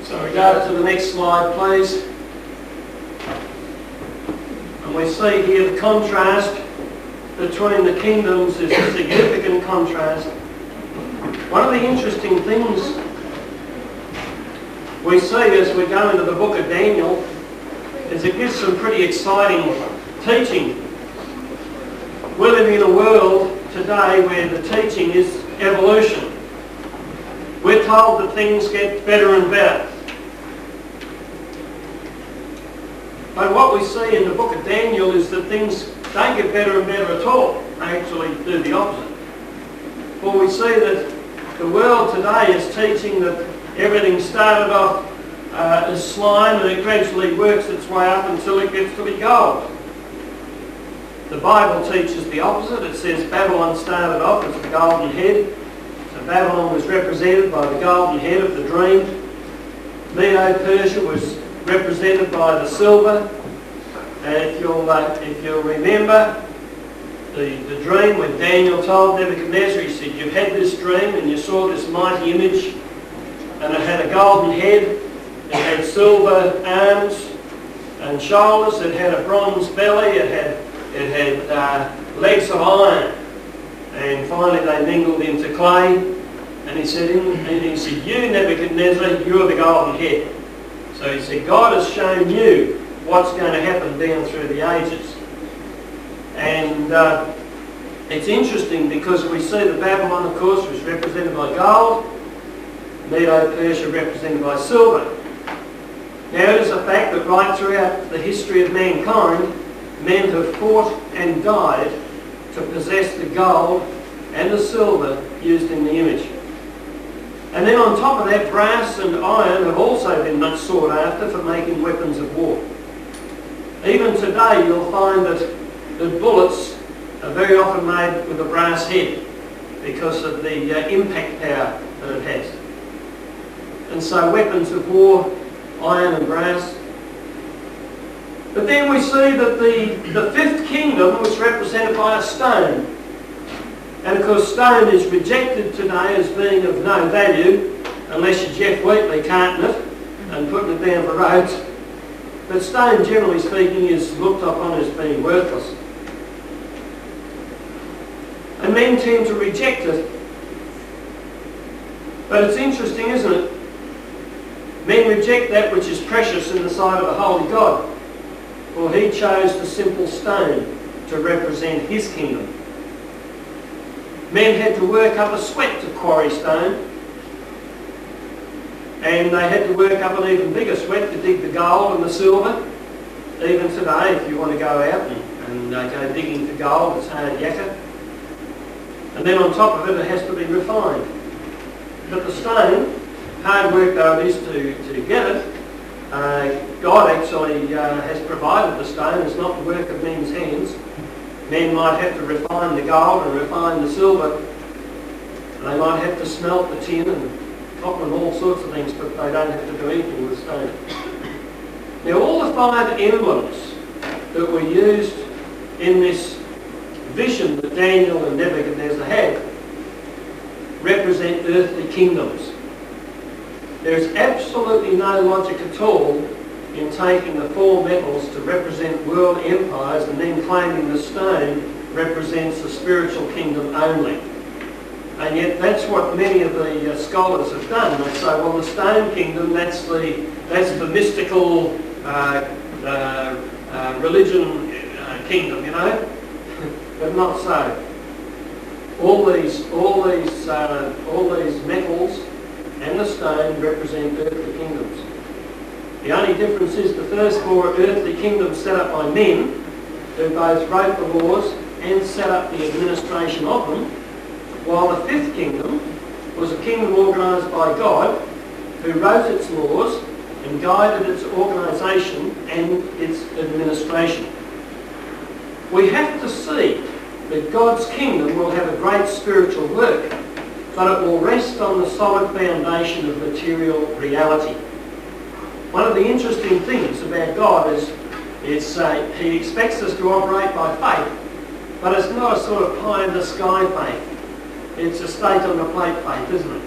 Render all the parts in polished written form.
So we go to the next slide, please. And we see here the contrast between the kingdoms is a significant contrast. One of the interesting things we see as we go into the book of Daniel is it gives some pretty exciting teaching. We're living in a world today where the teaching is evolution. We're told that things get better and better. But what we see in the book of Daniel is that things don't get better and better at all. They actually do the opposite. For we see that the world today is teaching that everything started off as slime and it gradually works its way up until it gets to be gold. The Bible teaches the opposite. It says Babylon started off as the golden head. So Babylon was represented by the golden head of the dream. Medo-Persia was represented by the silver. And if you'll remember the dream when Daniel told Nebuchadnezzar, he said, you had this dream and you saw this mighty image and it had a golden head, it had silver arms and shoulders, it had a bronze belly, it had legs of iron, and finally they mingled into clay. And he said, you Nebuchadnezzar, you're the golden head. So he said, God has shown you what's going to happen down through the ages. And it's interesting because we see that Babylon, of course, was represented by gold, Medo-Persia represented by silver. Now it is a fact that right throughout the history of mankind, men have fought and died to possess the gold and the silver used in the image. And then on top of that, brass and iron have also been much sought after for making weapons of war. Even today you'll find that the bullets are very often made with a brass head because of the impact power that it has. And so weapons of war, iron and brass. But then we see that the fifth kingdom was represented by a stone. And of course stone is rejected today as being of no value unless you're Jeff Wheatley carting it and putting it down the roads. But stone, generally speaking, is looked upon as being worthless. And men tend to reject it. But it's interesting, isn't it? Men reject that which is precious in the sight of the holy God. For he chose the simple stone to represent his kingdom. Men had to work up a sweat to quarry stone. And they had to work up an even bigger sweat to dig the gold and the silver. Even today, if you want to go out and go digging for gold, it's hard yakka. And then on top of it, it has to be refined. But the stone, hard work though it is to get it, God actually has provided the stone. It's not the work of men's hands. Men might have to refine the gold and refine the silver. They might have to smelt the tin and copper and all sorts of things, but they don't have to do anything with stone. Now all the five emblems that were used in this vision that Daniel and Nebuchadnezzar had represent earthly kingdoms. There's absolutely no logic at all in taking the four metals to represent world empires and then claiming the stone represents the spiritual kingdom only. And yet that's what many of the scholars have done. They say, well, the stone kingdom, that's the mystical religion kingdom, you know. But not so. All these metals and the stone represent earthly kingdoms. The only difference is the first four earthly kingdoms set up by men who both wrote the laws and set up the administration of them, while the fifth kingdom was a kingdom organised by God who wrote its laws and guided its organisation and its administration. We have to see that God's kingdom will have a great spiritual work, but it will rest on the solid foundation of material reality. One of the interesting things about God is he expects us to operate by faith, but it's not a sort of pie-in-the-sky faith. It's a stake-on-the-plate faith, isn't it?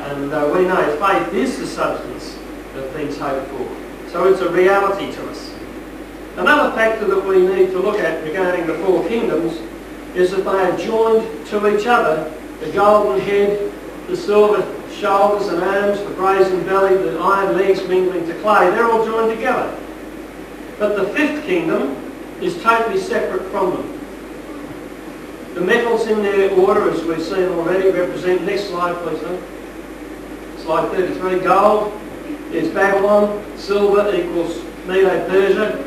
And we know faith is the substance of things hoped for. So it's a reality to us. Another factor that we need to look at regarding the four kingdoms is that they are joined to each other. The golden head, the silver shoulders and arms, the brazen belly, the iron legs mingling to clay, they're all joined together. But the fifth kingdom is totally separate from them. The metals in their order, as we've seen already, represent, next slide please, slide 33, gold is Babylon, silver equals Medo-Persia,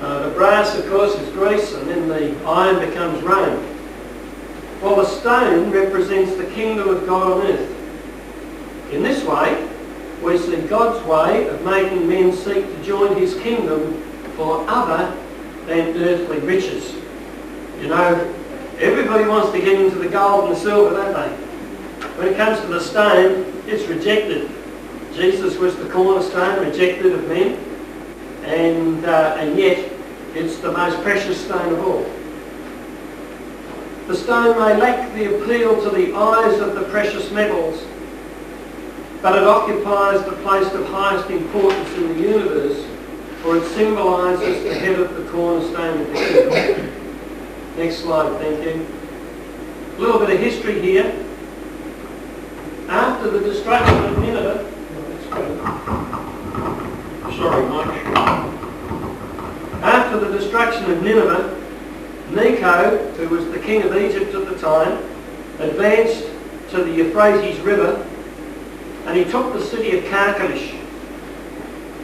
the brass of course is Greece, and then the iron becomes Rome. While the stone represents the kingdom of God on earth. In this way, we see God's way of making men seek to join his kingdom for other than earthly riches. You know, everybody wants to get into the gold and the silver, don't they? When it comes to the stone, it's rejected. Jesus was the cornerstone, rejected of men, and yet it's the most precious stone of all. The stone may lack the appeal to the eyes of the precious metals, but it occupies the place of highest importance in the universe, for it symbolises the head of the cornerstone of the kingdom. Next slide, thank you. A little bit of history here. After the destruction of Nineveh, sorry, Mike. After the destruction of Nineveh, Necho, who was the king of Egypt at the time, advanced to the Euphrates River, and he took the city of Carchemish.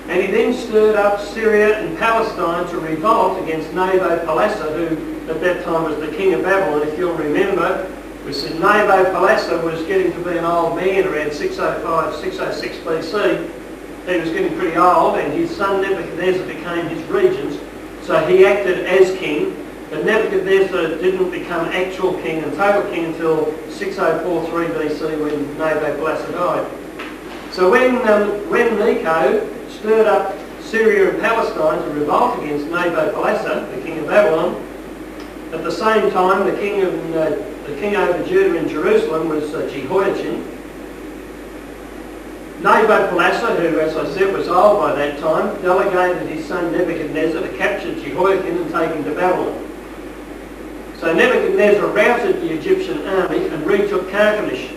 And he then stirred up Syria and Palestine to revolt against Nabopolassar, who at that time was the king of Babylon. If you'll remember, we said Nabopolassar was getting to be an old man around 605, 606 BC. He was getting pretty old, and his son Nebuchadnezzar became his regent. So he acted as king, but Nebuchadnezzar didn't become actual king and total king until 6043 BC when Nabopolassar died. So when Necho stirred up Syria and Palestine to revolt against Nabopolassar, the king of Babylon, at the same time the king over Judah and Jerusalem was Jehoiachin. Nabopolassar, who as I said was old by that time, delegated his son Nebuchadnezzar to capture Jehoiakim and take him to Babylon. So Nebuchadnezzar routed the Egyptian army and retook Carchemish.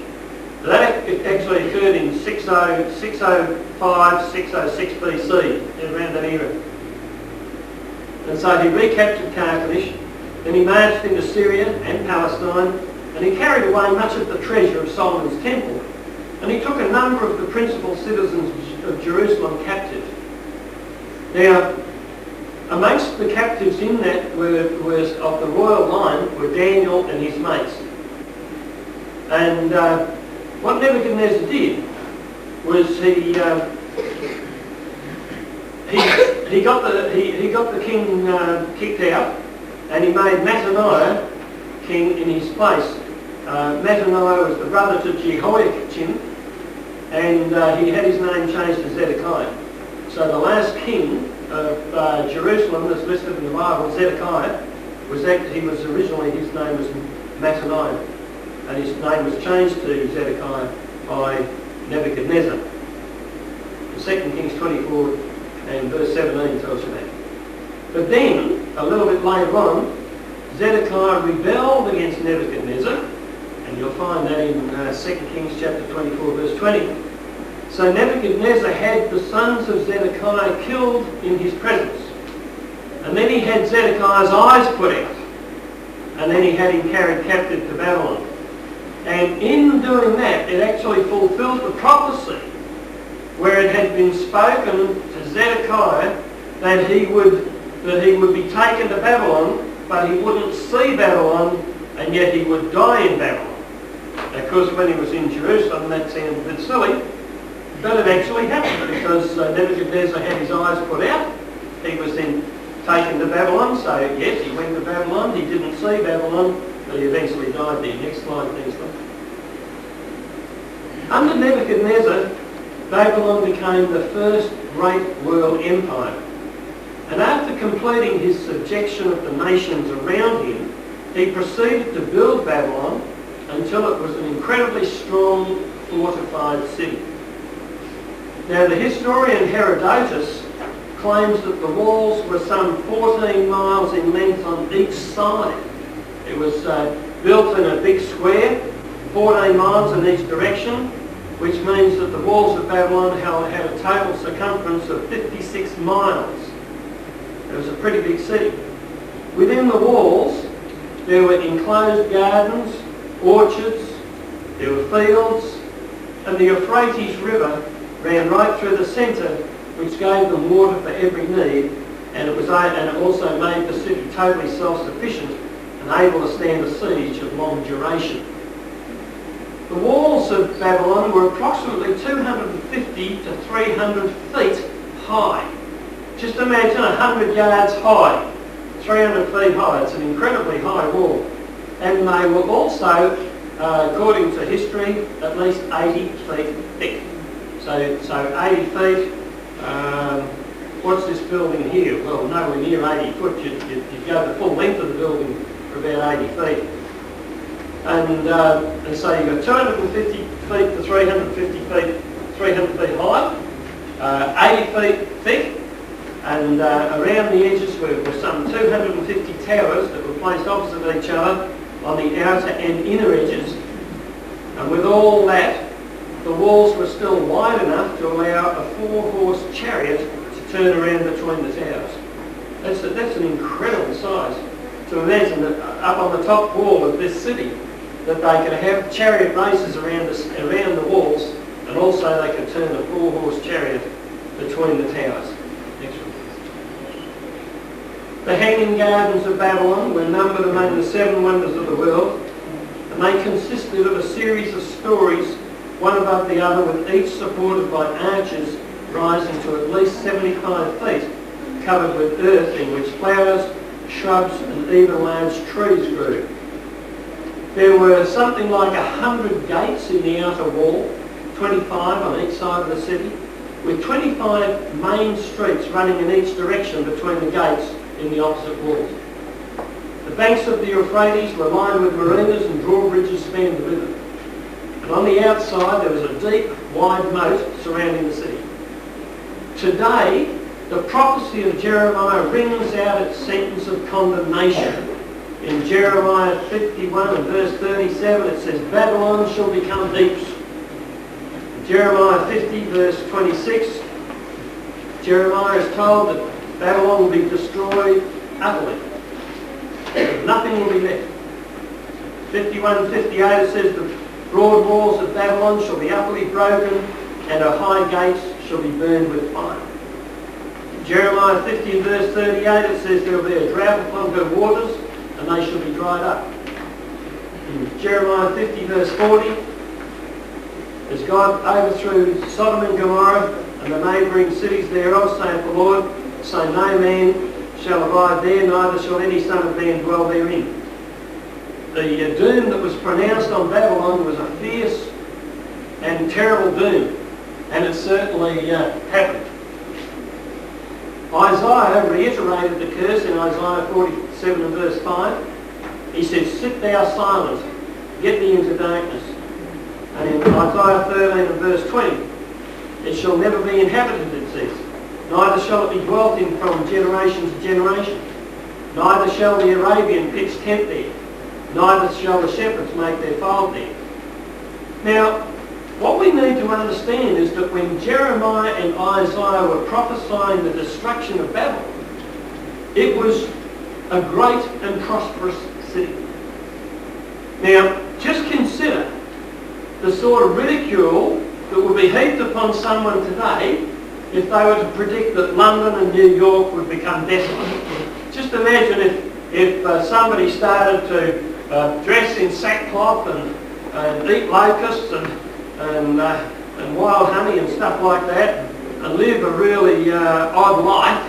That actually occurred in 605, 606 BC, around that era. And so he recaptured Carchemish, then he marched into Syria and Palestine, and he carried away much of the treasure of Solomon's temple, and he took a number of the principal citizens of Jerusalem captive. Now, amongst the captives in that was of the royal line were Daniel and his mates. And what Nebuchadnezzar did was he got the king kicked out, and he made Mattaniah king in his place. Mattaniah was the brother to Jehoiachin, and he had his name changed to Zedekiah. So the last king of Jerusalem that's listed in the Bible, Zedekiah, his name was Mattaniah, and his name was changed to Zedekiah by Nebuchadnezzar. 2 Kings 24 and verse 17 tells you that. But then, a little bit later on, Zedekiah rebelled against Nebuchadnezzar, and you'll find that in 2 Kings chapter 24 verse 20. So Nebuchadnezzar had the sons of Zedekiah killed in his presence. And then he had Zedekiah's eyes put out. And then he had him carried captive to Babylon. And in doing that, it actually fulfilled the prophecy where it had been spoken to Zedekiah that he would be taken to Babylon, but he wouldn't see Babylon, and yet he would die in Babylon. Of course, when he was in Jerusalem, that sounded a bit silly, but it actually happened because Nebuchadnezzar had his eyes put out. He was then taken to Babylon, so yes, he went to Babylon. He didn't see Babylon, but he eventually died there. Next slide, please. Under Nebuchadnezzar, Babylon became the first great world empire. And after completing his subjection of the nations around him, he proceeded to build Babylon until it was an incredibly strong, fortified city. Now the historian Herodotus claims that the walls were some 14 miles in length on each side. It was built in a big square, 14 miles in each direction, which means that the walls of Babylon had a total circumference of 56 miles. It was a pretty big city. Within the walls, there were enclosed gardens, orchards, there were fields, and the Euphrates River ran right through the centre, which gave them water for every need, and it also made the city totally self-sufficient and able to stand a siege of long duration. The walls of Babylon were approximately 250 to 300 feet high. Just imagine 100 yards high, 300 feet high. It's an incredibly high wall. And they were also, according to history, at least 80 feet thick. So 80 feet, what's this building here? Well, nowhere near 80 foot. You'd go the full length of the building for about 80 feet. And so you've got 250 feet to 350 feet, 300 feet high, 80 feet thick, and around the edges were some 250 towers that were placed opposite each other on the outer and inner edges. And with all that, the walls were still wide enough to allow a 4-horse chariot to turn around between the towers. That's an incredible size. To imagine that up on the top wall of this city, that they could have chariot races around the walls, and also they could turn a 4-horse chariot between the towers. Next one. The Hanging Gardens of Babylon were numbered among the 7 wonders of the world, and they consisted of a series of stories, one above the other, with each supported by arches rising to at least 75 feet, covered with earth in which flowers, shrubs and even large trees grew. There were something like 100 gates in the outer wall, 25 on each side of the city, with 25 main streets running in each direction between the gates in the opposite walls. The banks of the Euphrates were lined with marinas and drawbridges spanned the river. And on the outside there was a deep, wide moat surrounding the city. Today, the prophecy of Jeremiah rings out its sentence of condemnation. In Jeremiah 51 and verse 37 it says, Babylon shall become heaps. In Jeremiah 50 verse 26, Jeremiah is told that Babylon will be destroyed utterly. Nothing will be left. 51:58 it says, the broad walls of Babylon shall be utterly broken and her high gates shall be burned with fire. Jeremiah 50 and verse 38 it says there will be a drought upon her waters and they shall be dried up. In Jeremiah 50 verse 40, as God overthrew Sodom and Gomorrah and the neighbouring cities thereof, saith the Lord, so no man shall abide there, neither shall any son of man dwell therein. The doom that was pronounced on Babylon was a fierce and terrible doom, and it certainly happened. Isaiah reiterated the curse in Isaiah 47 and verse 5. He said, sit thou silent, get thee into darkness. And in Isaiah 13 and verse 20, it shall never be inhabited, it says, neither shall it be dwelt in from generation to generation. Neither shall the Arabian pitch tent there, neither shall the shepherds make their fold there. Now, what we need to understand is that when Jeremiah and Isaiah were prophesying the destruction of Babylon, it was a great and prosperous city. Now, just consider the sort of ridicule that would be heaped upon someone today if they were to predict that London and New York would become desolate. Just imagine if somebody started to dress in sackcloth and eat locusts and wild honey and stuff like that and live a really odd life,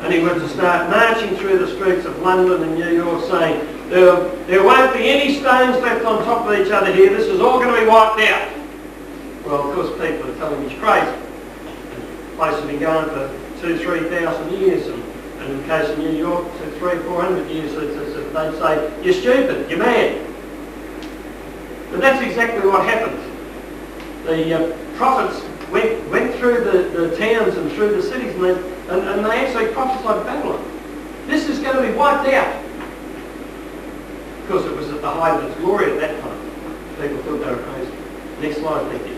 and he were to start marching through the streets of London and New York saying, there won't be any stones left on top of each other here, this is all going to be wiped out. Well, of course, people are telling he's crazy. The place has been going for 2,000-3,000 years, and in the case of New York, 300-400 years, they'd say, you're stupid, you're mad. But that's exactly what happened. The prophets went through the towns and through the cities, and they actually prophesied Babylon. This is going to be wiped out. Because it was at the height of its glory at that time. People thought they were crazy. Next slide, thank you.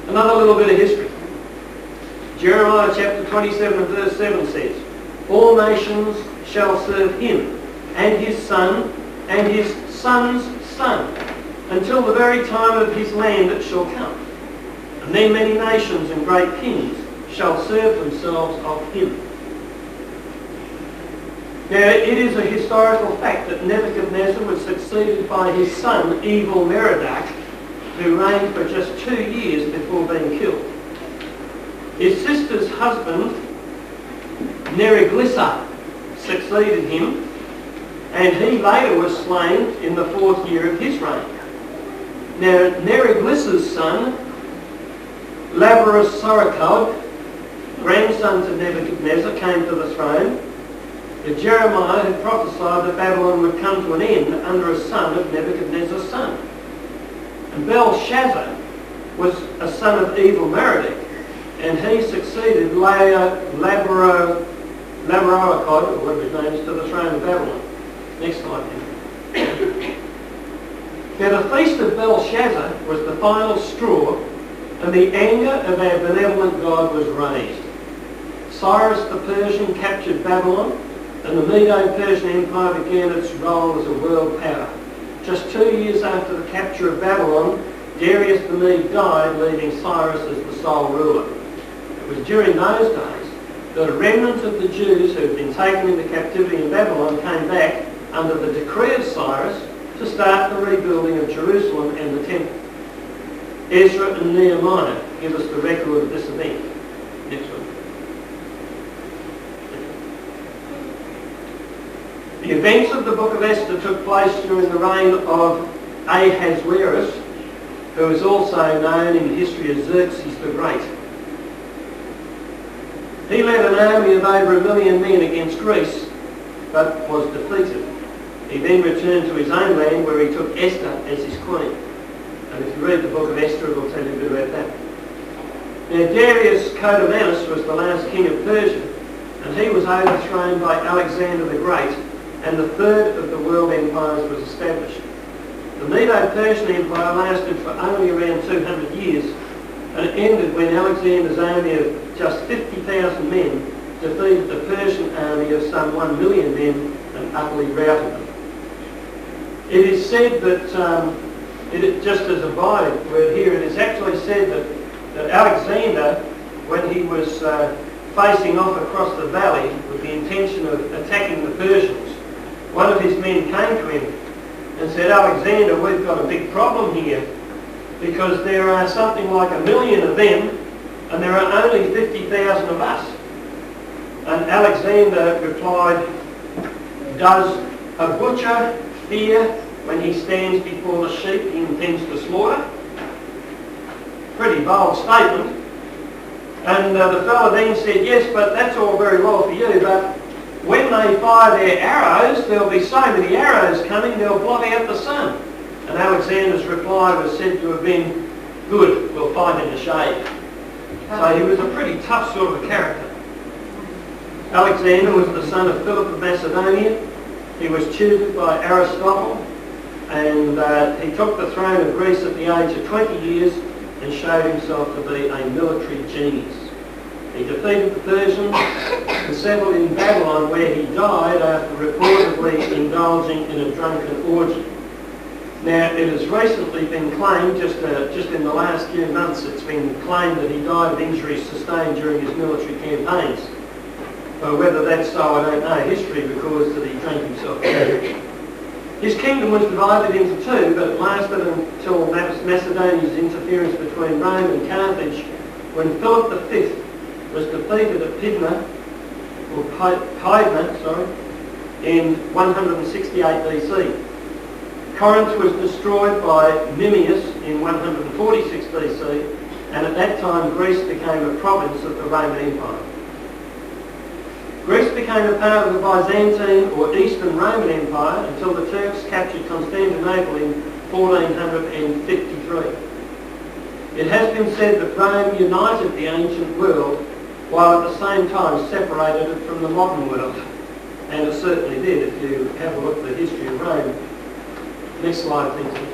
Another little bit of history. Jeremiah chapter 27 and verse 7 says, all nations shall serve him, and his son, and his son's son, until the very time of his land it shall come. And then many nations and great kings shall serve themselves of him. Now, it is a historical fact that Nebuchadnezzar was succeeded by his son, Evil-Merodach, who reigned for just 2 years before being killed. His sister's husband, Neriglissar, succeeded him, and he later was slain in the 4th year of his reign. Now, Neriglissar's son, Labarus-Sarkod, grandson to Nebuchadnezzar, came to the throne. Jeremiah had prophesied that Babylon would come to an end under a son of Nebuchadnezzar's son. And Belshazzar was a son of Evil-Merodach, and he succeeded Labarokod, or whatever his name is, to the throne of Babylon. Next slide, please. Now, the feast of Belshazzar was the final straw, and the anger of our benevolent God was raised. Cyrus the Persian captured Babylon, and the Medo-Persian Empire began its role as a world power. Just 2 years after the capture of Babylon, Darius the Mede died, leaving Cyrus as the sole ruler. It was during those days that a remnant of the Jews who had been taken into captivity in Babylon came back under the decree of Cyrus to start the rebuilding of Jerusalem and the temple. Ezra and Nehemiah give us the record of this event. Next one. The events of the book of Esther took place during the reign of Ahasuerus, who is also known in history as Xerxes the Great. He led an army of over 1 million men against Greece, but was defeated. He then returned to his own land, where he took Esther as his queen. And if you read the book of Esther, it will tell you a bit about that. Now, Darius Codomanus was the last king of Persia, and he was overthrown by Alexander the Great, and the third of the world empires was established. The Medo-Persian Empire lasted for only around 200 years, and it ended when Alexander's army of just 50,000 men defeated the Persian army of some 1 million men and utterly routed them. It is said that, just as a byword here, it is actually said that Alexander, when he was facing off across the valley with the intention of attacking the Persians, one of his men came to him and said, Alexander, we've got a big problem here, because there are something like 1 million of them and there are only 50,000 of us. And Alexander replied, does a butcher fear when he stands before the sheep he intends to slaughter? Pretty bold statement. And the fellow then said, yes, but that's all very well for you, but when they fire their arrows, there'll be so many arrows coming, they'll blot out the sun. And Alexander's reply was said to have been, good, we'll fight in the shade. So he was a pretty tough sort of a character. Alexander was the son of Philip of Macedonia. He was tutored by Aristotle, and he took the throne of Greece at the age of 20 years and showed himself to be a military genius. He defeated the Persians and settled in Babylon, where he died after reportedly indulging in a drunken orgy. Now, it has recently been claimed, just in the last few months, it's been claimed that he died of injuries sustained during his military campaigns. But whether that's so, I don't know. History records that he drank himself dead. His kingdom was divided into two, but it lasted until Macedonia's interference between Rome and Carthage, when Philip V was defeated at Pydna, in 168 BC. Corinth was destroyed by Memmius in 146 BC, and at that time Greece became a province of the Roman Empire. Greece became a part of the Byzantine or Eastern Roman Empire until the Turks captured Constantinople in 1453. It has been said that Rome united the ancient world while at the same time separated it from the modern world. And it certainly did if you have a look at the history of Rome. Next slide, thank you.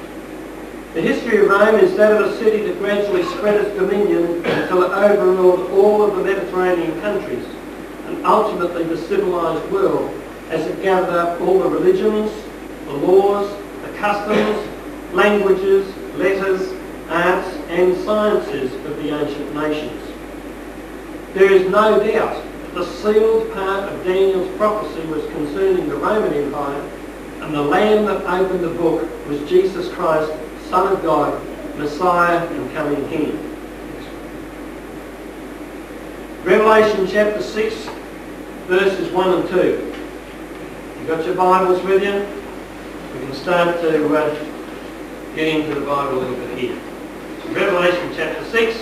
The history of Rome is that of a city that gradually spread its dominion until it overruled all of the Mediterranean countries and ultimately the civilized world as it gathered up all the religions, the laws, the customs, languages, letters, arts and sciences of the ancient nations. There is no doubt that the sealed part of Daniel's prophecy was concerning the Roman Empire, and the Lamb that opened the book was Jesus Christ, Son of God, Messiah and coming King. Revelation chapter 6, verses 1 and 2. You've got your Bibles with you? We can start to get into the Bible a little bit here. So Revelation chapter 6,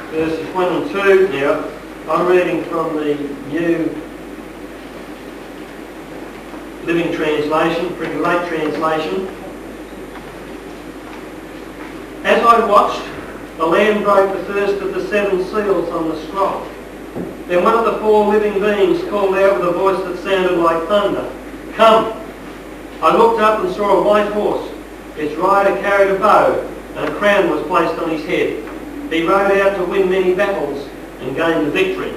verses 1 and 2. Now, I'm reading from the New Living Translation, pretty late translation. As I watched, the Lamb broke the first of the 7 seals on the scroll. Then one of the 4 living beings called out with a voice that sounded like thunder, "Come!" I looked up and saw a white horse. Its rider carried a bow, and a crown was placed on his head. He rode out to win many battles and gain the victory.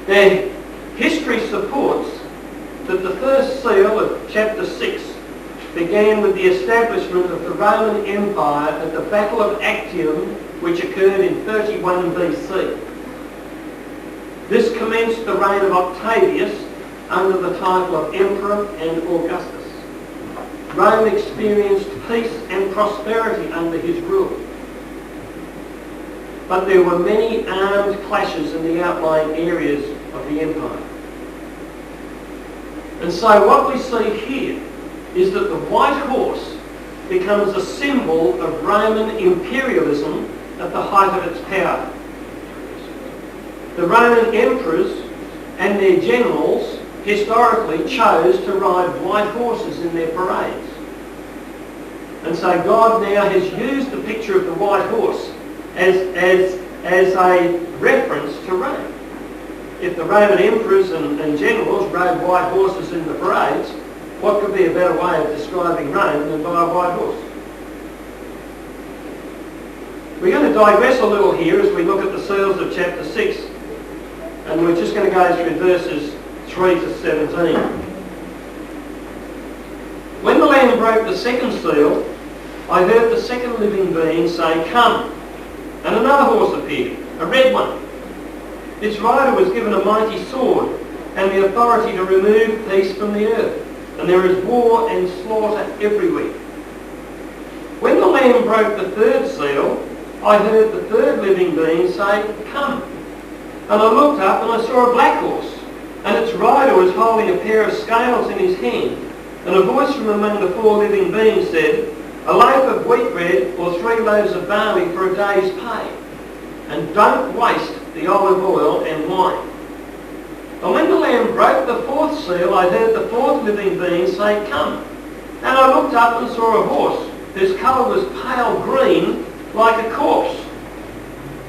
Now, history supports that the first seal of chapter 6 began with the establishment of the Roman Empire at the Battle of Actium, which occurred in 31 BC. This commenced the reign of Octavius under the title of Emperor and Augustus. Rome experienced peace and prosperity under his rule. But there were many armed clashes in the outlying areas of the empire. And so what we see here is that the white horse becomes a symbol of Roman imperialism at the height of its power. The Roman emperors and their generals historically chose to ride white horses in their parades. And so God now has used the picture of the white horse as a reference to Rome. If the Roman emperors and generals rode white horses in the parades, what could be a better way of describing Rome than by a white horse? We're going to digress a little here as we look at the seals of chapter 6, and we're just going to go through verses 3 to 17. When the Lamb broke the second seal, I heard the second living being say, "Come!" And another horse appeared, a red one. Its rider was given a mighty sword and the authority to remove peace from the earth, and there is war and slaughter everywhere. When the Lamb broke the third seal, I heard the third living being say, "Come!" And I looked up and I saw a black horse, and its rider was holding a pair of scales in his hand. And a voice from among the 4 living beings said, "A loaf of wheat bread or 3 loaves of barley for a day's pay, and don't waste the olive oil and wine." And when the Lamb broke the 4th seal, I heard the 4th living being say, "Come!" And I looked up and saw a horse whose colour was pale green like a corpse,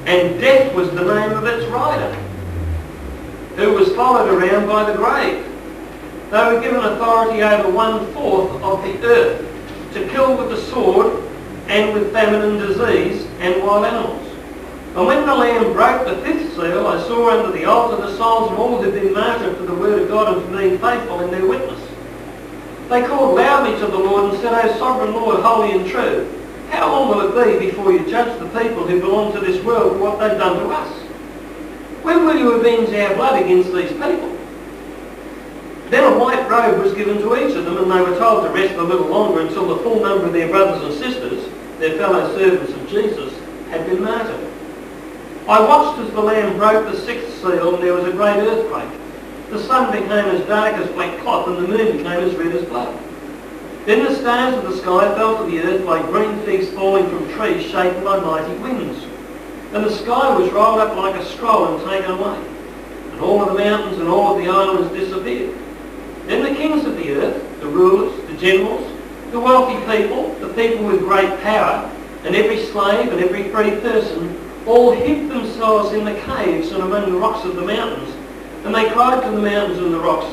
and death was the name of its rider, who was followed around by the grave. They were given authority over 1/4 of the earth to kill with the sword and with famine and disease and wild animals. And when the Lamb broke the 5th seal, I saw under the altar the souls of all who had been martyred for the word of God and for being faithful in their witness. They called loudly to the Lord and said, "O sovereign Lord, holy and true, how long will it be before you judge the people who belong to this world for what they've done to us? When will you avenge our blood against these people?" Then a white robe was given to each of them, and they were told to rest a little longer until the full number of their brothers and sisters, their fellow servants of Jesus, had been martyred. I watched as the Lamb broke the 6th seal, and there was a great earthquake. The sun became as dark as black cloth, and the moon became as red as blood. Then the stars of the sky fell to the earth like green figs falling from trees shaken by mighty winds. And the sky was rolled up like a scroll and taken away. And all of the mountains and all of the islands disappeared. Then the kings of the earth, the rulers, the generals, the wealthy people, the people with great power, and every slave and every free person all hid themselves in the caves and among the rocks of the mountains. And they cried to the mountains and the rocks,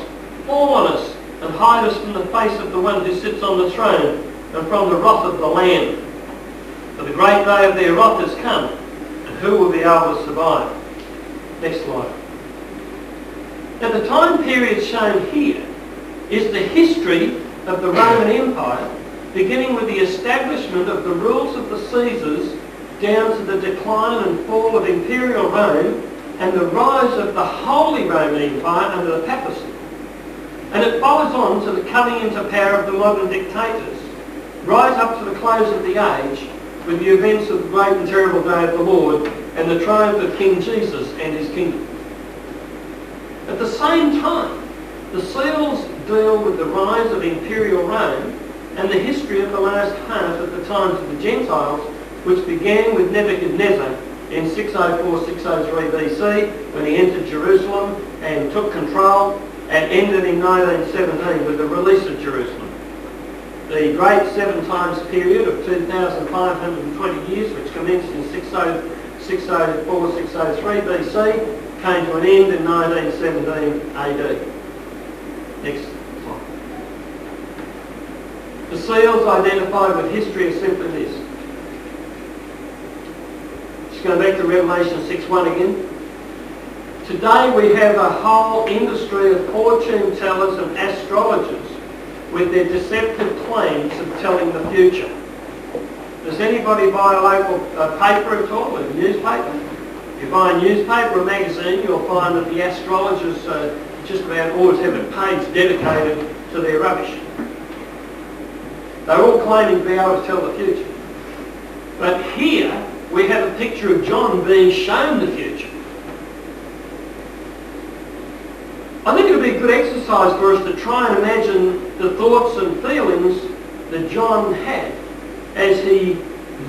fall on us and hide us from the face of the one who sits on the throne and from the wrath of the Lamb. For the great day of their wrath has come, and who will be able to survive? Next slide. Now the time period shown here is the history of the Roman Empire, beginning with the establishment of the rules of the Caesars down to the decline and fall of Imperial Rome and the rise of the Holy Roman Empire under the papacy. And it follows on to the coming into power of the modern dictators, right up to the close of the age with the events of the great and terrible day of the Lord and the triumph of King Jesus and his kingdom. At the same time, the seals deal with the rise of Imperial Rome and the history of the last half of the times of the Gentiles, which began with Nebuchadnezzar in 604-603 BC when he entered Jerusalem and took control, and ended in 1917 with the release of Jerusalem. The great 7 times period of 2,520 years, which commenced in 604-603 BC, came to an end in 1917 AD. Next slide. The seals identified with history are simply this. Just going back to Revelation 6:1 again. Today we have a whole industry of fortune tellers and astrologers with their deceptive claims of telling the future. Does anybody buy a local paper at all, a newspaper? If you buy a newspaper or a magazine, you'll find that the astrologers just about always have a page dedicated to their rubbish. They're all claiming to be able to tell the future. But here we have a picture of John being shown the future. I think it would be a good exercise for us to try and imagine the thoughts and feelings that John had as he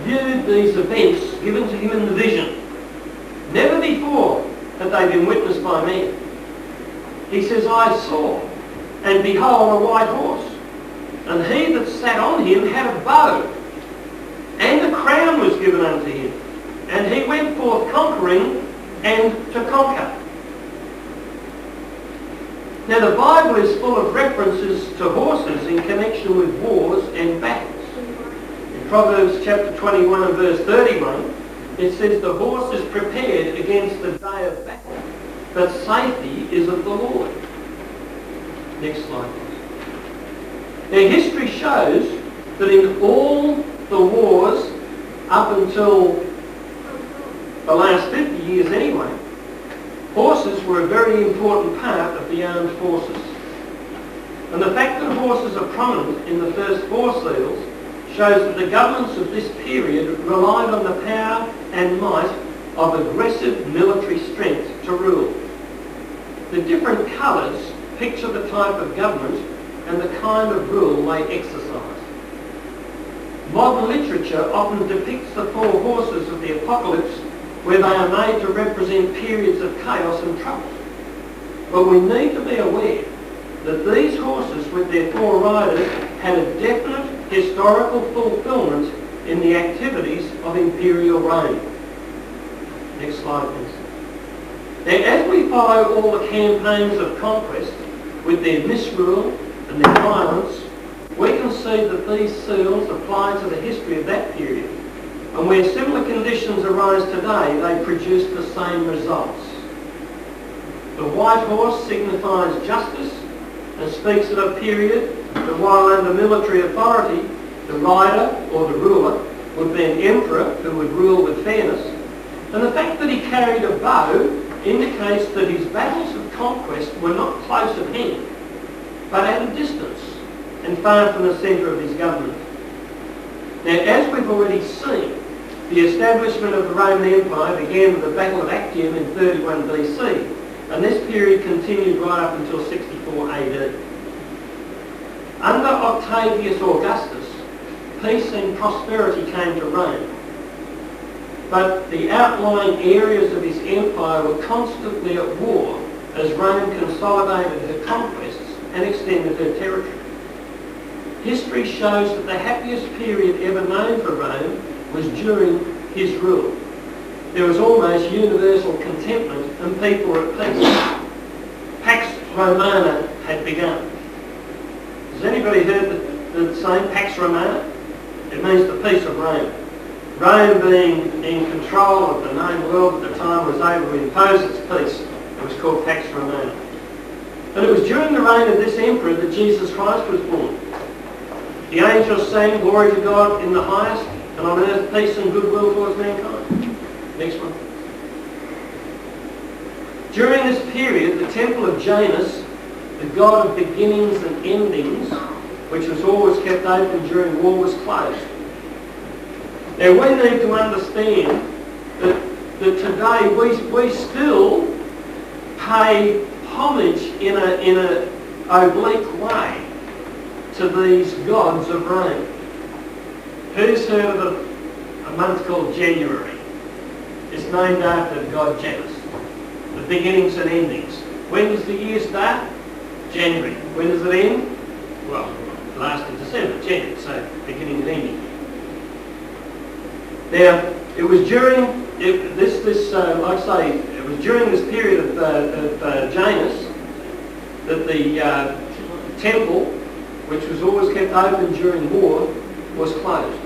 viewed these events given to him in the vision. Never before had they been witnessed by men. He says, I saw, and behold, a white horse, and he that sat on him had a bow, and a crown was given unto him, and he went forth conquering and to conquer. Now the Bible is full of references to horses in connection with wars and battles. In Proverbs chapter 21 and verse 31, it says, the horse is prepared against the day of battle, but safety is of the Lord. Next slide, please. Now history shows that in all the wars up until the last 50 years anyway, horses were a very important part of the armed forces. And the fact that horses are prominent in the first 4 seals shows that the governments of this period relied on the power and might of aggressive military strength to rule. The different colours picture the type of government and the kind of rule they exercise. Modern literature often depicts the 4 horses of the apocalypse where they are made to represent periods of chaos and trouble. But we need to be aware that these horses with their 4 riders had a definite historical fulfilment in the activities of Imperial Rome. Next slide, please. Now, as we follow all the campaigns of conquest with their misrule and their violence, we can see that these seals apply to the history of that period. And where similar conditions arise today, they produce the same results. The white horse signifies justice and speaks of a period that while under military authority, the rider or the ruler would be an emperor who would rule with fairness. And the fact that he carried a bow indicates that his battles of conquest were not close at hand, but at a distance and far from the centre of his government. Now, as we've already seen, the establishment of the Roman Empire began with the Battle of Actium in 31 BC, and this period continued right up until 64 AD. Under Octavius Augustus, peace and prosperity came to Rome, but the outlying areas of his empire were constantly at war as Rome consolidated her conquests and extended her territory. History shows that the happiest period ever known for Rome was during his rule. There was almost universal contentment and people were at peace. Pax Romana had begun. Has anybody heard the saying Pax Romana? It means the peace of Rome. Rome, being in control of the known world at the time, was able to impose its peace. It was called Pax Romana. And it was during the reign of this emperor that Jesus Christ was born. The angels sang, "Glory to God in the highest, and on earth peace and goodwill towards mankind." Next one. During this period, the temple of Janus, the god of beginnings and endings, which was always kept open during war, was closed. Now we need to understand that today we still pay homage in a oblique way to these gods of Rome. Who's heard of a month called January? It's named after the god Janus. The beginnings and endings. When does the year start? January. When does it end? Well, last of December, January, so beginning and ending. Now, it was during like I say, it was during this period of Janus that the temple, which was always kept open during war, was closed.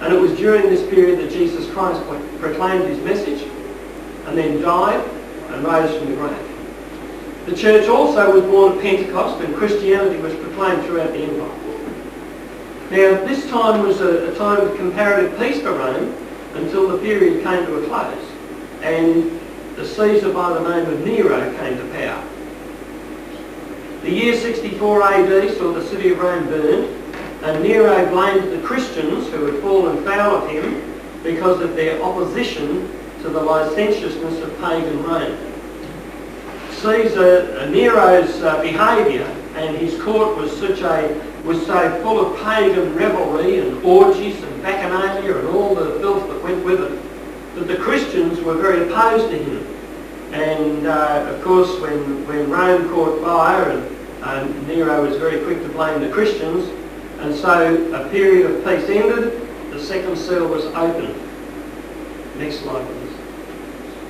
And it was during this period that Jesus Christ proclaimed his message and then died and rose from the grave. The church also was born at Pentecost and Christianity was proclaimed throughout the empire. Now, this time was a time of comparative peace for Rome until the period came to a close and the Caesar by the name of Nero came to power. The year 64 AD saw the city of Rome burned, and Nero blamed the Christians who had fallen foul of him because of their opposition to the licentiousness of pagan Rome. Nero's behaviour and his court was so full of pagan revelry and orgies and bacchanalia and all the filth that went with it that the Christians were very opposed to him. And of course when Rome caught fire and Nero was very quick to blame the Christians, and so a period of peace ended, the second seal was opened. Next slide please.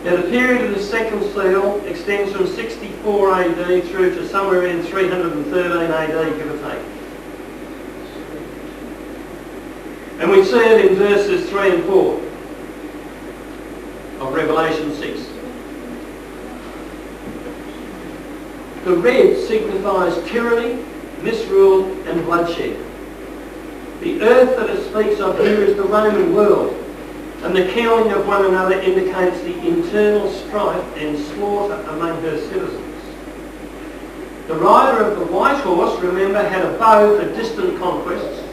Now the period of the second seal extends from 64 AD through to somewhere in 313 AD, give or take. And we see it in verses 3 and 4 of Revelation 6. The red signifies tyranny, misrule and bloodshed. The earth that it speaks of here is the Roman world, and the killing of one another indicates the internal strife and slaughter among her citizens. The rider of the white horse, remember, had a bow for distant conquests,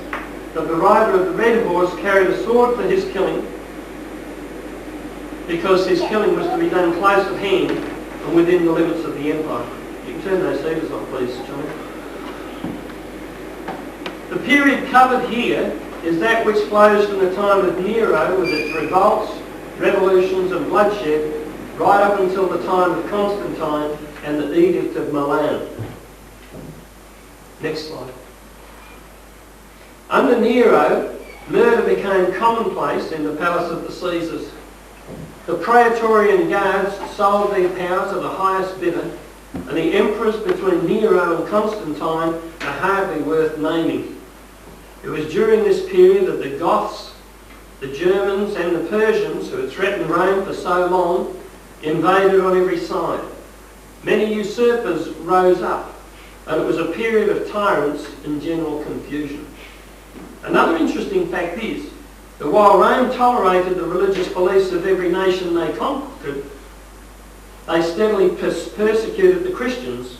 but the rider of the red horse carried a sword for his killing, because his killing was to be done close at hand and within the limits of the empire. You can turn those seats on, please, Johnny. The period covered here is that which flows from the time of Nero with its revolts, revolutions and bloodshed, right up until the time of Constantine and the Edict of Milan. Next slide. Under Nero, murder became commonplace in the palace of the Caesars. The Praetorian Guards sold their power to the highest bidder, and the emperors between Nero and Constantine are hardly worth naming. It was during this period that the Goths, the Germans and the Persians, who had threatened Rome for so long, invaded on every side. Many usurpers rose up, and it was a period of tyrants and general confusion. Another interesting fact is that while Rome tolerated the religious beliefs of every nation they conquered, they steadily persecuted the Christians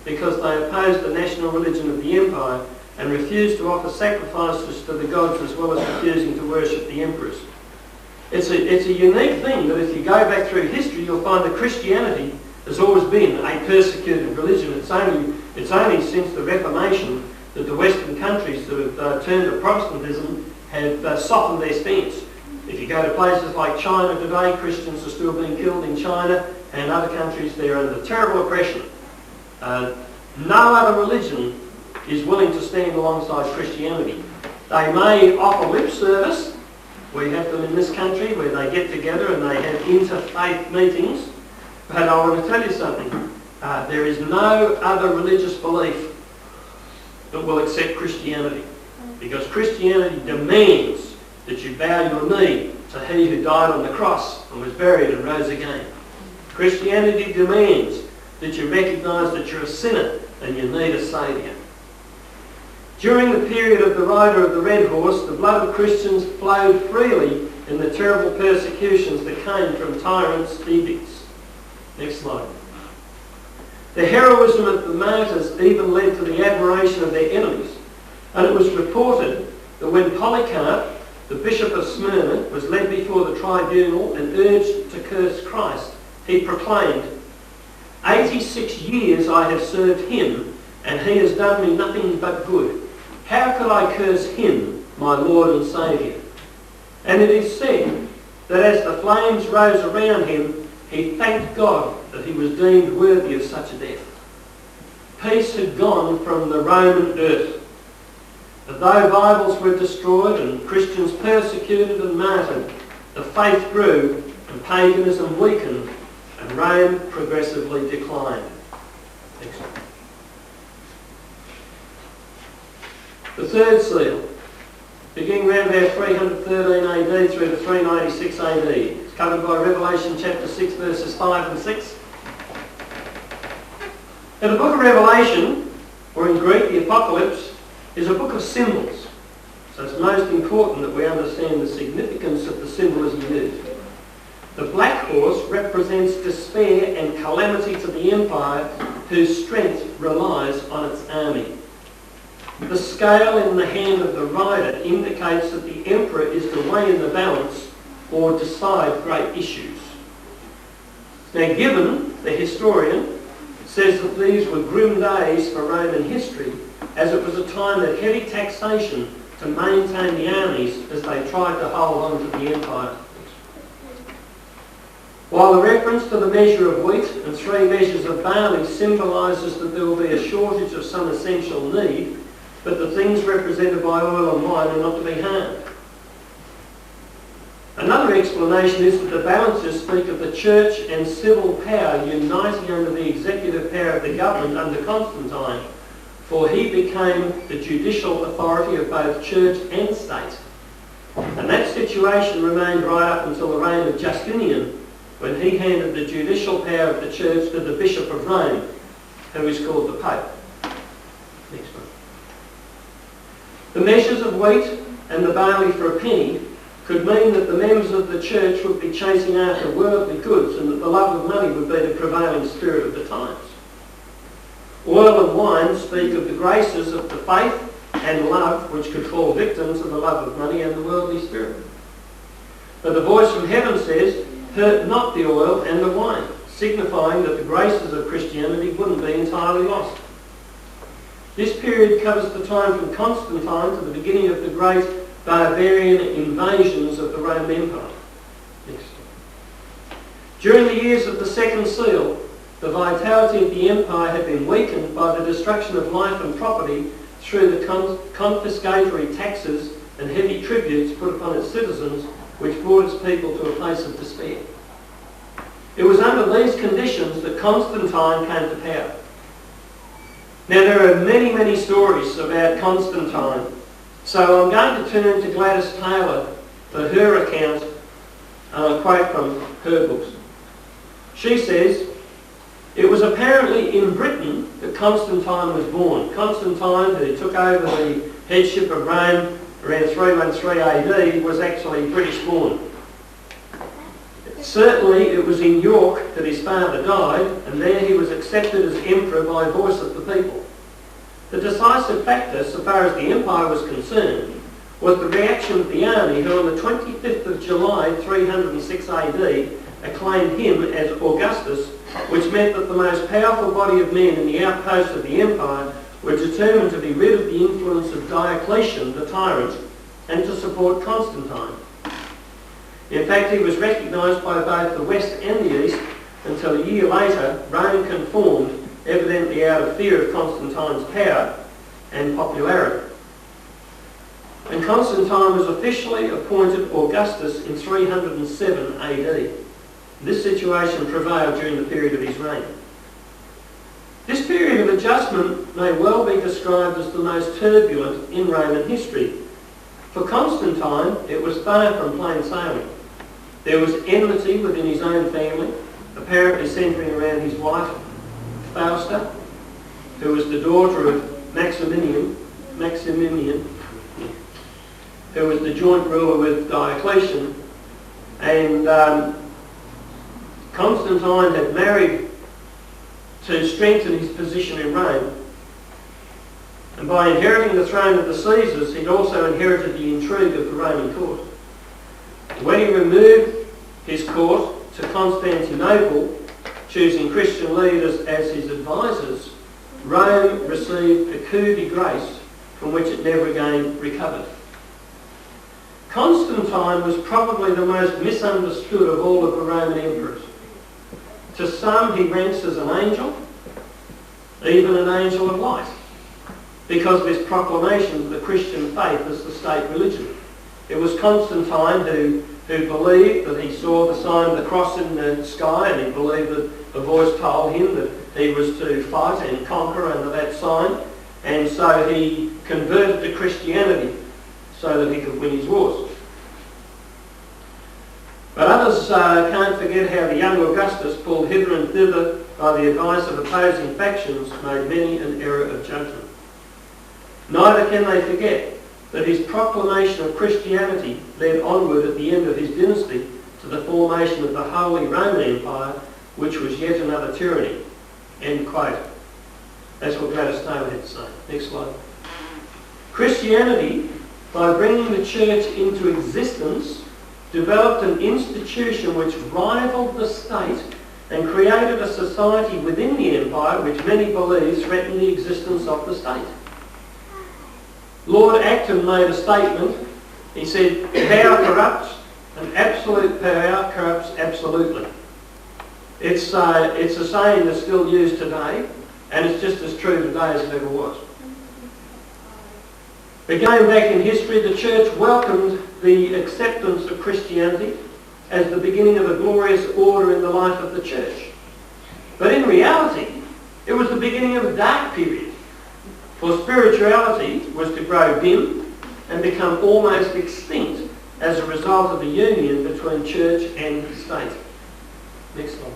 because they opposed the national religion of the empire and refused to offer sacrifices to the gods as well as refusing to worship the emperors. It's a unique thing that if you go back through history, you'll find that Christianity has always been a persecuted religion. It's only since the Reformation that the Western countries that have turned to Protestantism have softened their stance. If you go to places like China today, Christians are still being killed in China, and other countries they're under terrible oppression. No other religion is willing to stand alongside Christianity. They may offer lip service We have them in this country where they get together and they have interfaith meetings. But I want to tell you something. There is no other religious belief that will accept Christianity. Because Christianity demands that you bow your knee to He who died on the cross and was buried and rose again. Christianity demands that you recognise that you're a sinner and you need a saviour. During the period of the rider of the red horse, the blood of Christians flowed freely in the terrible persecutions that came from tyrants' edicts. Next slide. The heroism of the martyrs even led to the admiration of their enemies, and it was reported that when Polycarp, the Bishop of Smyrna, was led before the tribunal and urged to curse Christ, he proclaimed, 86 years I have served him, and he has done me nothing but good. How could I curse him, my Lord and Saviour? And it is said that as the flames rose around him, he thanked God that he was deemed worthy of such a death. Peace had gone from the Roman earth. But though Bibles were destroyed and Christians persecuted and martyred, the faith grew and paganism weakened and Rome progressively declined. Next one. The third seal, beginning around about 313 AD through to 396 AD. It's covered by Revelation chapter 6 verses 5 and 6. Now the book of Revelation, or in Greek the Apocalypse, is a book of symbols. So it's most important that we understand the significance of the symbolism used. The black horse represents despair and calamity to the empire whose strength relies on its army. The scale in the hand of the rider indicates that the emperor is to weigh in the balance or decide great issues. Now Gibbon, the historian, says that these were grim days for Roman history, as it was a time of heavy taxation to maintain the armies as they tried to hold on to the empire. While the reference to the measure of wheat and 3 measures of barley symbolises that there will be a shortage of some essential need, but the things represented by oil and wine are not to be harmed. Another explanation is that the balances speak of the church and civil power uniting under the executive power of the government under Constantine, for he became the judicial authority of both church and state. And that situation remained right up until the reign of Justinian, when he handed the judicial power of the church to the Bishop of Rome, who is called the Pope. Next one. The measures of wheat and the barley for a penny could mean that the members of the church would be chasing after worldly goods and that the love of money would be the prevailing spirit of the times. Oil and wine speak of the graces of the faith and love which could fall victim to the love of money and the worldly spirit. But the voice from heaven says, hurt not the oil and the wine, signifying that the graces of Christianity wouldn't be entirely lost. This period covers the time from Constantine to the beginning of the great barbarian invasions of the Roman Empire. Next. During the years of the second seal, the vitality of the empire had been weakened by the destruction of life and property through the confiscatory taxes and heavy tributes put upon its citizens, which brought its people to a place of despair. It was under these conditions that Constantine came to power. Now there are many, many stories about Constantine, so I'm going to turn to Gladys Taylor for her account, and I'll quote from her books. She says, it was apparently in Britain that Constantine was born. Constantine, who took over the headship of Rome around 313 AD, was actually British born. Certainly it was in York that his father died, and there he was accepted as emperor by voice of the people. The decisive factor, so far as the empire was concerned, was the reaction of the army, who on the 25th of July 306 AD acclaimed him as Augustus, which meant that the most powerful body of men in the outposts of the empire were determined to be rid of the influence of Diocletian, the tyrant, and to support Constantine. In fact, he was recognised by both the West and the East until a year later Rome conformed, evidently out of fear of Constantine's power and popularity. and Constantine was officially appointed Augustus in 307 AD. This situation prevailed during the period of his reign. This period of adjustment may well be described as the most turbulent in Roman history. For Constantine, it was far from plain sailing. There was enmity within his own family, apparently centering around his wife, Fausta, who was the daughter of Maximian, who was the joint ruler with Diocletian, and Constantine had married to strengthen his position in Rome, and by inheriting the throne of the Caesars, he'd also inherited the intrigue of the Roman court. When he removed his court to Constantinople, choosing Christian leaders as his advisors, Rome received a coup de grace from which it never again recovered. Constantine was probably the most misunderstood of all of the Roman emperors. To some, he ranks as an angel, even an angel of light, because of his proclamation of the Christian faith as the state religion. It was Constantine who believed that he saw the sign of the cross in the sky, and he believed that a voice told him that he was to fight and conquer under that sign, and so he converted to Christianity so that he could win his wars. But others can't forget how the young Augustus, pulled hither and thither by the advice of opposing factions, made many an error of judgment. Neither can they forget that his proclamation of Christianity led onward at the end of his dynasty to the formation of the Holy Roman Empire, which was yet another tyranny. End quote. That's what Gladys Taylor had to say. Next slide. Christianity, by bringing the church into existence, developed an institution which rivaled the state and created a society within the empire which many believe threatened the existence of the state. Lord Acton made a statement. He said, "Power corrupts, and absolute power corrupts absolutely." It's a saying that's still used today, and it's just as true today as it ever was. But going back in history, the church welcomed the acceptance of Christianity as the beginning of a glorious order in the life of the church. But in reality, it was the beginning of a dark period, for spirituality was to grow dim and become almost extinct as a result of the union between church and state. Next slide.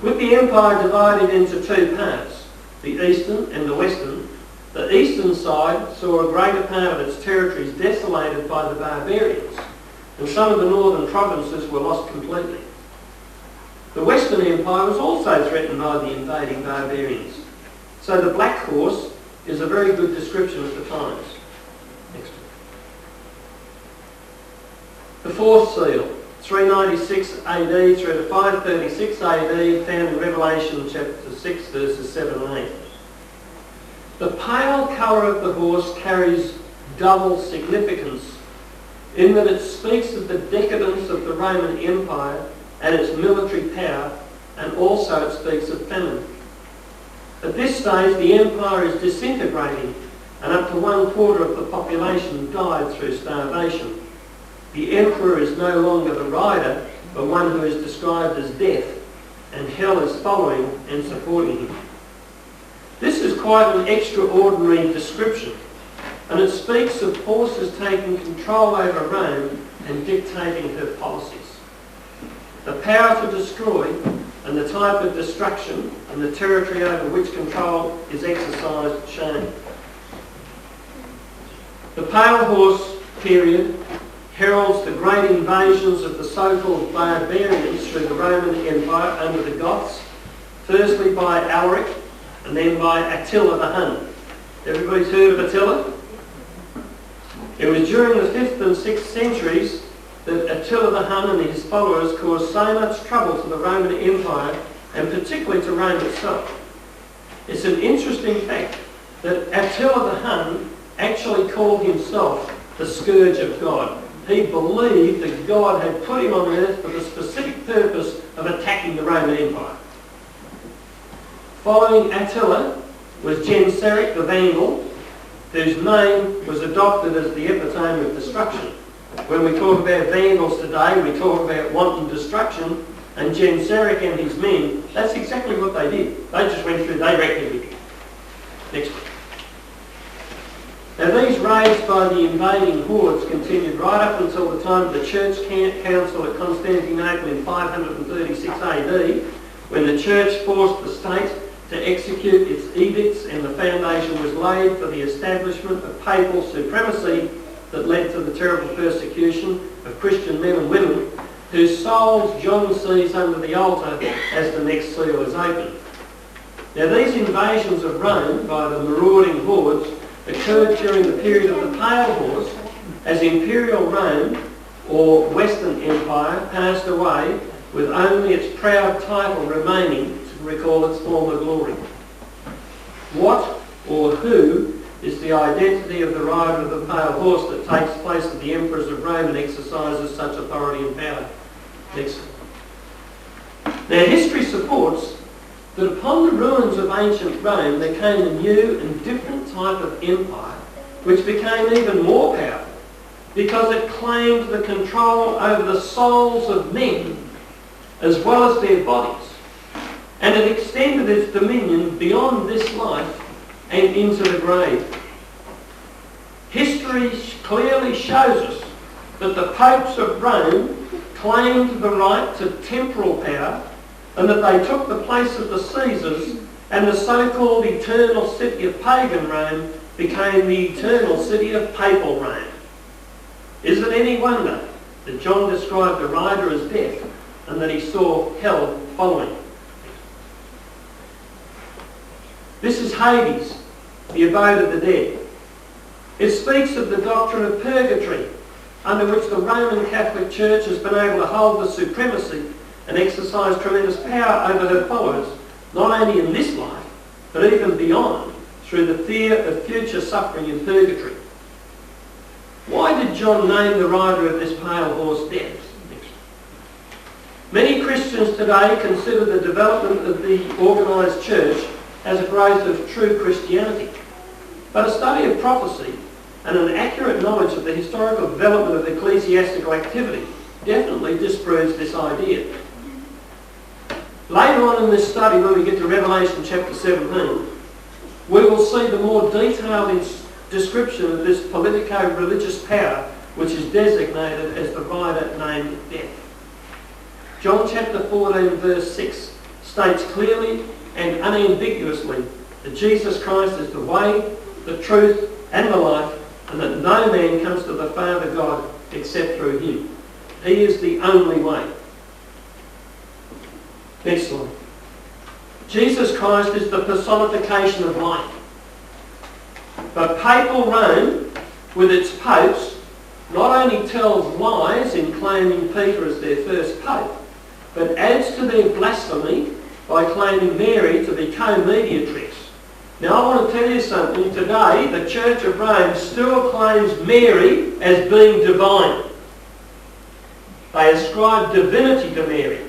With the empire divided into two parts, the eastern and the western, the eastern side saw a greater part of its territories desolated by the barbarians, and some of the northern provinces were lost completely. The Western Empire was also threatened by the invading barbarians. So the Black Horse is a very good description of the times. Next. The fourth seal, 396 AD through to 536 AD, found in Revelation chapter 6, verses 7 and 8. The pale colour of the horse carries double significance in that it speaks of the decadence of the Roman Empire and its military power, and also it speaks of famine. At this stage, the empire is disintegrating, and up to 1/4 of the population died through starvation. The emperor is no longer the rider, but one who is described as death, and hell is following and supporting him. This is quite an extraordinary description, and it speaks of forces taking control over Rome and dictating her policies. The power to destroy and the type of destruction and the territory over which control is exercised shown. The Pale Horse period heralds the great invasions of the so-called barbarians through the Roman Empire under the Goths, firstly by Alaric and then by Attila the Hun. Everybody's heard of Attila? It was during the 5th and 6th centuries that Attila the Hun and his followers caused so much trouble to the Roman Empire, and particularly to Rome itself. It's an interesting fact that Attila the Hun actually called himself the Scourge of God. He believed that God had put him on earth for the specific purpose of attacking the Roman Empire. Following Attila was Genseric the Vandal, whose name was adopted as the epitome of destruction. When we talk about Vandals today, we talk about wanton destruction, and Genseric and his men, that's exactly what they did. They just went through their activity. Next one. Now these raids by the invading hordes continued right up until the time of the Church Council at Constantinople in 536 AD, when the Church forced the state to execute its edicts and the foundation was laid for the establishment of papal supremacy that led to the terrible persecution of Christian men and women whose souls John sees under the altar as the next seal is opened. Now these invasions of Rome by the marauding hordes occurred during the period of the Pale Horse, as Imperial Rome, or Western Empire, passed away with only its proud title remaining to recall its former glory. What or who is the identity of the rider of the Pale Horse that takes place of the emperors of Rome and exercises such authority and power? Next. Now history supports that upon the ruins of ancient Rome there came a new and different type of empire which became even more powerful because it claimed the control over the souls of men as well as their bodies, and it extended its dominion beyond this life and into the grave. History clearly shows us that the popes of Rome claimed the right to temporal power and that they took the place of the Caesars, and the so-called eternal city of pagan Rome became the eternal city of papal Rome. Is it any wonder that John described the rider as death and that he saw hell following? This is Hades, the abode of the dead. It speaks of the doctrine of purgatory, under which the Roman Catholic Church has been able to hold the supremacy and exercise tremendous power over her followers, not only in this life, but even beyond, through the fear of future suffering in purgatory. Why did John name the rider of this pale horse Death? Many Christians today consider the development of the organised church as a growth of true Christianity. But a study of prophecy and an accurate knowledge of the historical development of ecclesiastical activity definitely disproves this idea. Later on in this study, when we get to Revelation chapter 17, we will see the more detailed description of this politico-religious power which is designated as the rider named Death. John chapter 14 verse 6 states clearly and unambiguously that Jesus Christ is the way, the truth and the life, and that no man comes to the Father God except through him. He is the only way. Next slide. Jesus Christ is the personification of life. But papal Rome, with its popes, not only tells lies in claiming Peter as their first pope, but adds to their blasphemy by claiming Mary to be co-mediatrix. Now I want to tell you something. Today, the Church of Rome still claims Mary as being divine. They ascribe divinity to Mary.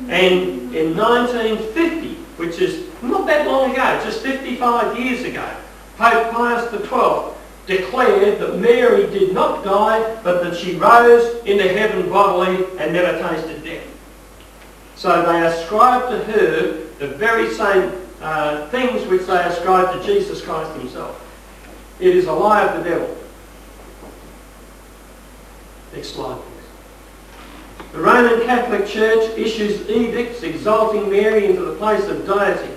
And in 1950, which is not that long ago, just 55 years ago, Pope Pius XII declared that Mary did not die, but that she rose into heaven bodily and never tasted death. So they ascribe to her the very same things which they ascribe to Jesus Christ himself. It is a lie of the devil. Next slide, please. The Roman Catholic Church issues edicts exalting Mary into the place of deity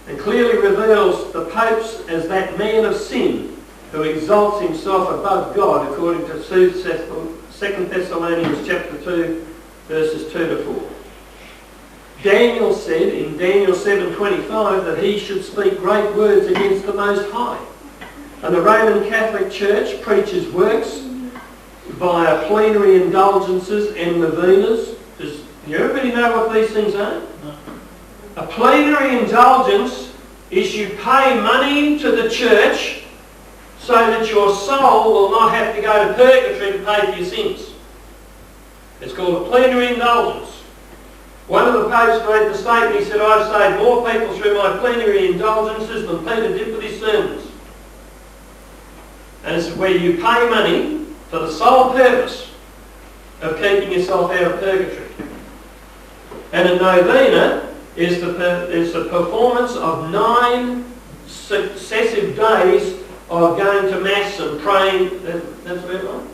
and clearly reveals the popes as that man of sin who exalts himself above God, according to 2 Thessalonians chapter 2 verses 2 to 4. Daniel said in Daniel 7:25 that he should speak great words against the Most High. And the Roman Catholic Church preaches works via plenary indulgences and novenas. Does everybody know what these things are? A plenary indulgence is you pay money to the church so that your soul will not have to go to purgatory to pay for your sins. It's called a plenary indulgence. One of the popes made the statement, he said, I've saved more people through my plenary indulgences than Peter did with his sermons. And it's where you pay money for the sole purpose of keeping yourself out of purgatory. And a novena is the performance of 9 successive days of going to Mass and praying. That's about right.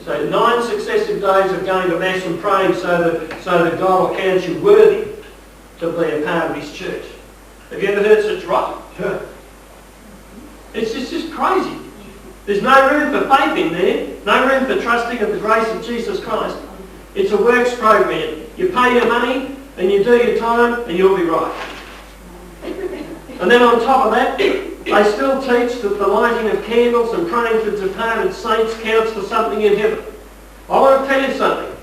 So 9 successive days of going to Mass and praying so that God will count you worthy to be a part of His church. Have you ever heard such rot? Sure. It's just crazy. There's no room for faith in there, no room for trusting of the grace of Jesus Christ. It's a works program. You pay your money and you do your time and you'll be right. And then on top of that, they still teach that the lighting of candles and praying for departed saints counts for something in heaven. I want to tell you something.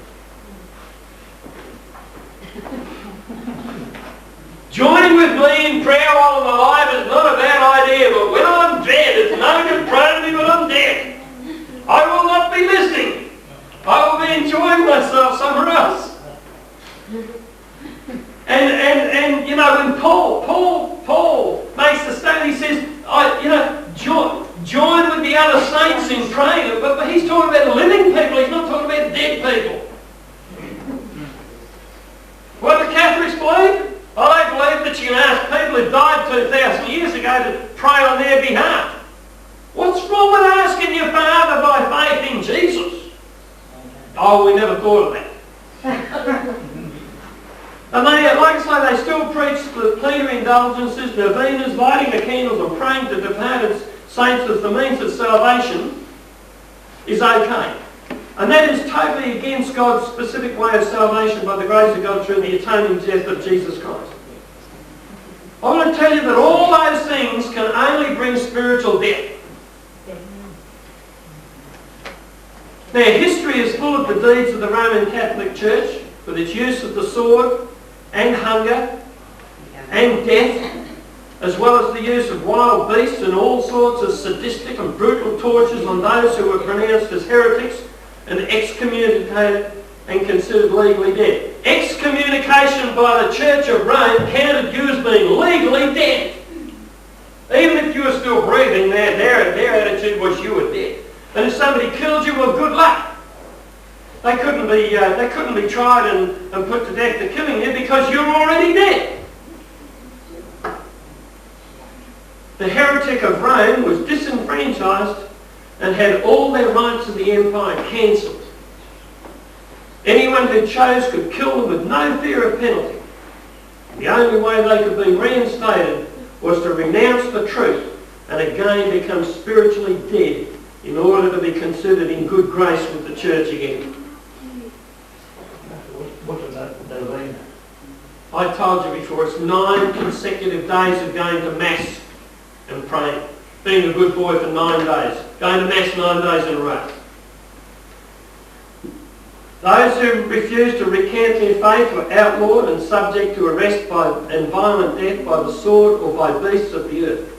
Joining with me in prayer while I'm alive is not a bad idea, but when I'm dead, it's no good praying to me when I'm dead. I will not be listening. I will be enjoying myself somewhere else. And you know, when Paul makes the statement, he says, join with the other saints in praying. But he's talking about living people, he's not talking about dead people. What do Catholics believe? I believe that you can ask people who died 2,000 years ago to pray on their behalf. What's wrong with asking your Father by faith in Jesus? Oh, we never thought of that. And they, like I say, they still preach the plenary indulgences, novenas, lighting the candles and praying to departed saints as the means of salvation is okay. And that is totally against God's specific way of salvation by the grace of God through the atoning death of Jesus Christ. I want to tell you that all those things can only bring spiritual death. Their history is full of the deeds of the Roman Catholic Church, with its use of the sword and hunger and death, as well as the use of wild beasts and all sorts of sadistic and brutal tortures on those who were pronounced as heretics and excommunicated and considered legally dead. Excommunication by the Church of Rome counted you as being legally dead. Even if you were still breathing, their attitude was you were dead. And if somebody killed you, well, good luck. They couldn't be tried and put to death for killing you because you're already dead. The heretic of Rome was disenfranchised and had all their rights of the empire cancelled. Anyone who chose could kill them with no fear of penalty. The only way they could be reinstated was to renounce the truth and again become spiritually dead in order to be considered in good grace with the church again. What does that mean? I told you before, it's 9 consecutive days of going to Mass and praying. Being a good boy for 9 days. Going to Mass 9 days in a row. Those who refused to recant their faith were outlawed and subject to arrest and violent death by the sword or by beasts of the earth.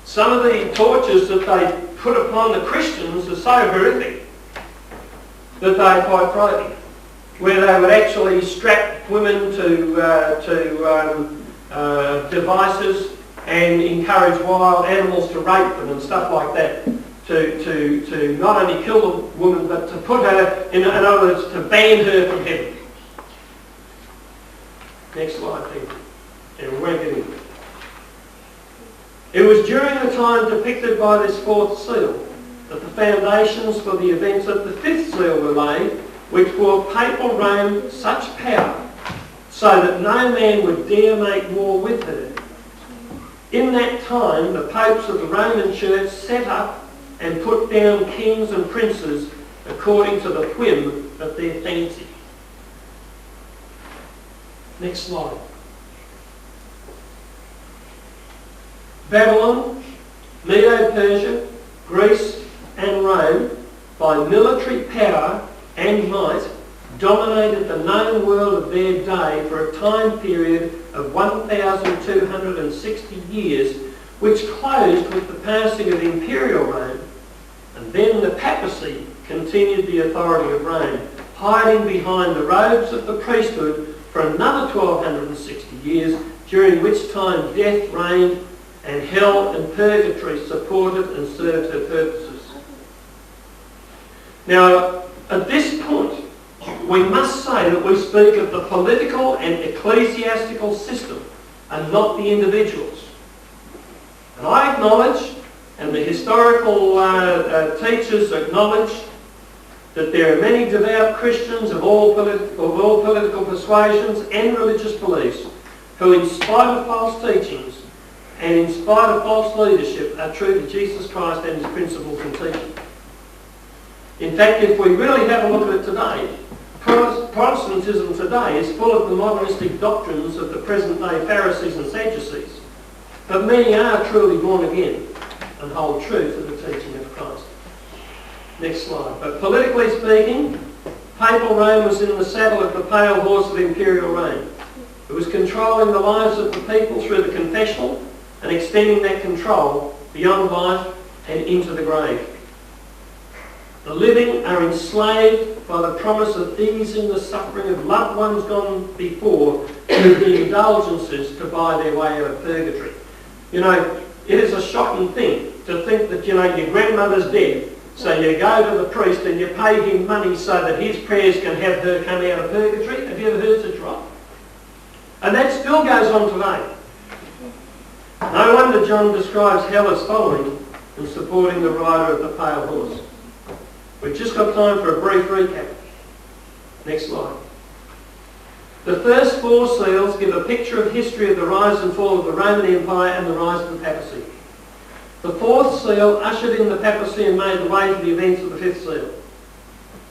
Some of the tortures that they put upon the Christians are so horrific that they are quite frightening. Where they would actually strap women to devices and encourage wild animals to rape them and stuff like that. To not only kill the woman, but to put her, in other words, to ban her from heaven. Next slide, please. And we won't get into it. It was during the time depicted by this 4th seal that the foundations for the events of the 5th seal were laid, which bore papal Rome such power, so that no man would dare make war with her. In that time, the popes of the Roman Church set up and put down kings and princes according to the whim of their fancy. Next slide. Babylon, Medo-Persia, Greece and Rome, by military power and might, dominated the known world of their day for a time period of 1,260 years, which closed with the passing of Imperial Rome, and then the papacy continued the authority of Rome, hiding behind the robes of the priesthood for another 1,260 years, during which time death reigned and hell and purgatory supported and served her purposes. Now, at this point, we must say that we speak of the political and ecclesiastical system and not the individuals. And I acknowledge, and the historical teachers acknowledge, that there are many devout Christians of all political persuasions and religious beliefs who, in spite of false teachings and in spite of false leadership, are true to Jesus Christ and his principles and teaching. In fact, if we really have a look at it today, Protestantism today is full of the modernistic doctrines of the present-day Pharisees and Sadducees, but many are truly born again and hold true to the teaching of Christ. Next slide. But politically speaking, Papal Rome was in the saddle of the pale horse of imperial reign. It was controlling the lives of the people through the confessional and extending that control beyond life and into the grave. The living are enslaved by the promise of easing the suffering of loved ones gone before through the indulgences to buy their way out of purgatory. You know, it is a shocking thing to think that, you know, your grandmother's dead, so you go to the priest and you pay him money so that his prayers can have her come out of purgatory. Have you ever heard such rot? And that still goes on today. No wonder John describes hell as following and supporting the rider of the pale horse. We've just got time for a brief recap. Next slide. The first four seals give a picture of history of the rise and fall of the Roman Empire and the rise of the papacy. The fourth seal ushered in the papacy and made the way to the events of the fifth seal.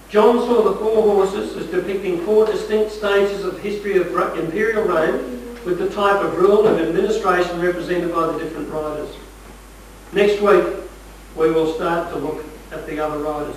John saw the four horses as depicting four distinct stages of the history of imperial Rome, with the type of rule and administration represented by the different riders. Next week, we will start to look at the other riders.